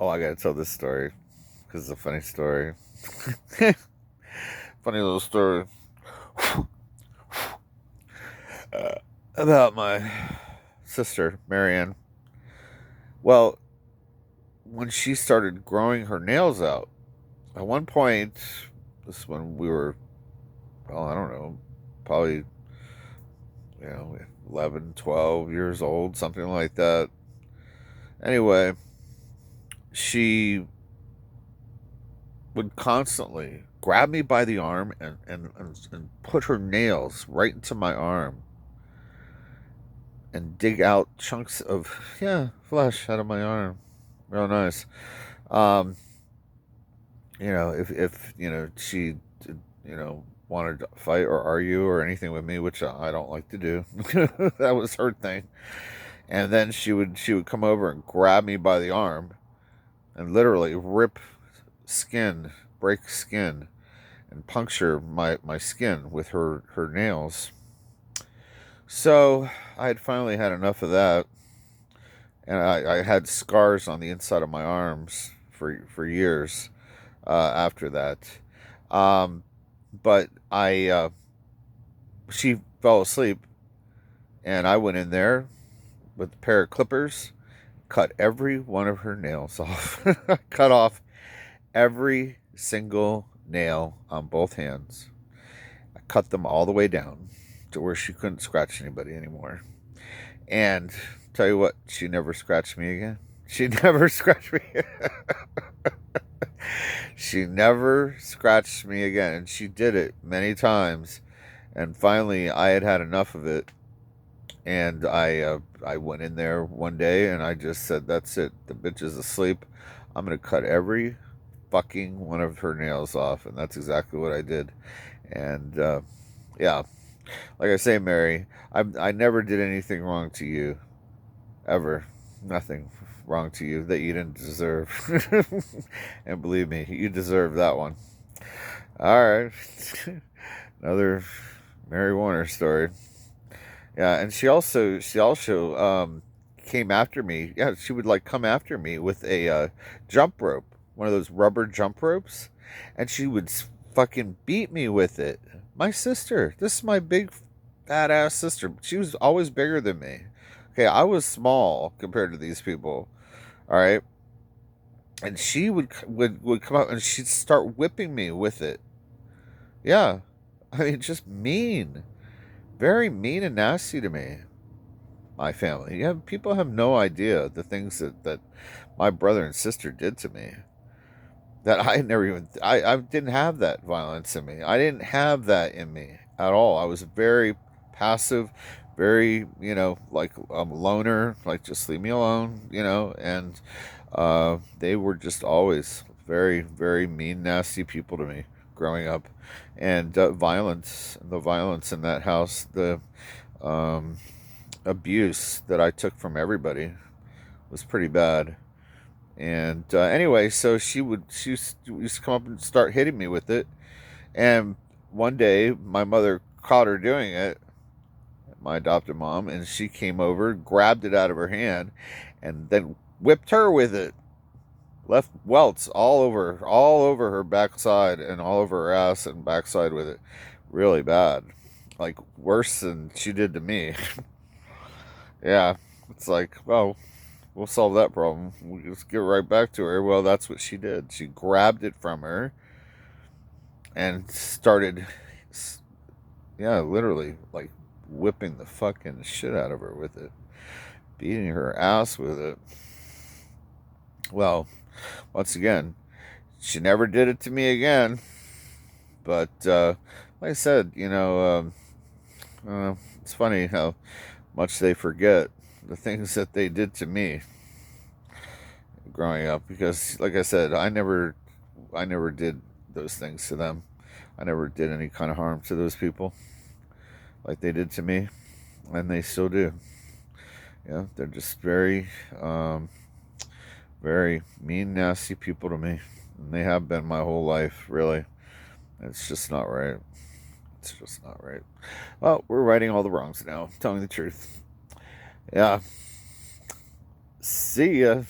Oh, I gotta tell this story because it's a funny story. Funny little story uh, about my sister, Marianne. Well, when she started growing her nails out, at one point, this is when we were, well, I don't know, probably, 11, 12 years old, something like that. Anyway, she would constantly grab me by the arm and put her nails right into my arm and dig out chunks of, yeah, flesh out of my arm. Real nice. Um, if she wanted to fight or argue or anything with me, which I don't like to do. That was her thing. And then she would come over and grab me by the arm and literally rip skin, break skin, and puncture my skin with her nails. So I had finally had enough of that, and I had scars on the inside of my arms for years after that. Um, but she fell asleep, and I went in there with a pair of clippers, cut every one of her nails off. Cut off every single nail on both hands. I cut them all the way down to where she couldn't scratch anybody anymore. And tell you what, she never scratched me again. She never scratched me. She never scratched me again. And she did it many times. And finally, I had had enough of it. And I went in there one day and I just said, "That's it. The bitch is asleep. I'm going to cut every fucking one of her nails off." And that's exactly what I did. And yeah, like I say, Mary, I never did anything wrong to you. Ever. Nothing wrong to you that you didn't deserve. And believe me, you deserve that one. All right. Another Mary Warner story. Yeah, and she also came after me. Yeah, she would like come after me with a jump rope, one of those rubber jump ropes, and she would fucking beat me with it. My sister, this is my big fat ass sister. She was always bigger than me. Okay, I was small compared to these people. All right, and she would come out and she'd start whipping me with it. Yeah, I mean, just mean, very mean and nasty to me. My family. Yeah, people have no idea the things that my brother and sister did to me. That I never even I didn't have that violence in me. I didn't have that in me at all. I was very passive, very like a loner, like just leave me alone, and they were just always very very mean, nasty people to me growing up, and the violence in that house, the um, abuse that I took from everybody was pretty bad. And anyway, so she used to come up and start hitting me with it. And one day, my mother caught her doing it, my adopted mom, and she came over, grabbed it out of her hand, and then whipped her with it. Left welts all over her backside and all over her ass and backside with it. Really bad, like worse than she did to me. Yeah, it's like, well, we'll solve that problem. We'll just get right back to her. Well, that's what she did. She grabbed it from her and started, yeah, literally, like whipping the fucking shit out of her with it, beating her ass with it. Well, once again, she never did it to me again. But like I said, it's funny how much they forget the things that they did to me growing up. Because, like I said, I never did those things to them. I never did any kind of harm to those people like they did to me, and they still do. Yeah, they're just very, very mean, nasty people to me, and they have been my whole life. Really, it's just not right. It's just not right. Well, we're righting all the wrongs now. Telling the truth. Yeah. See ya.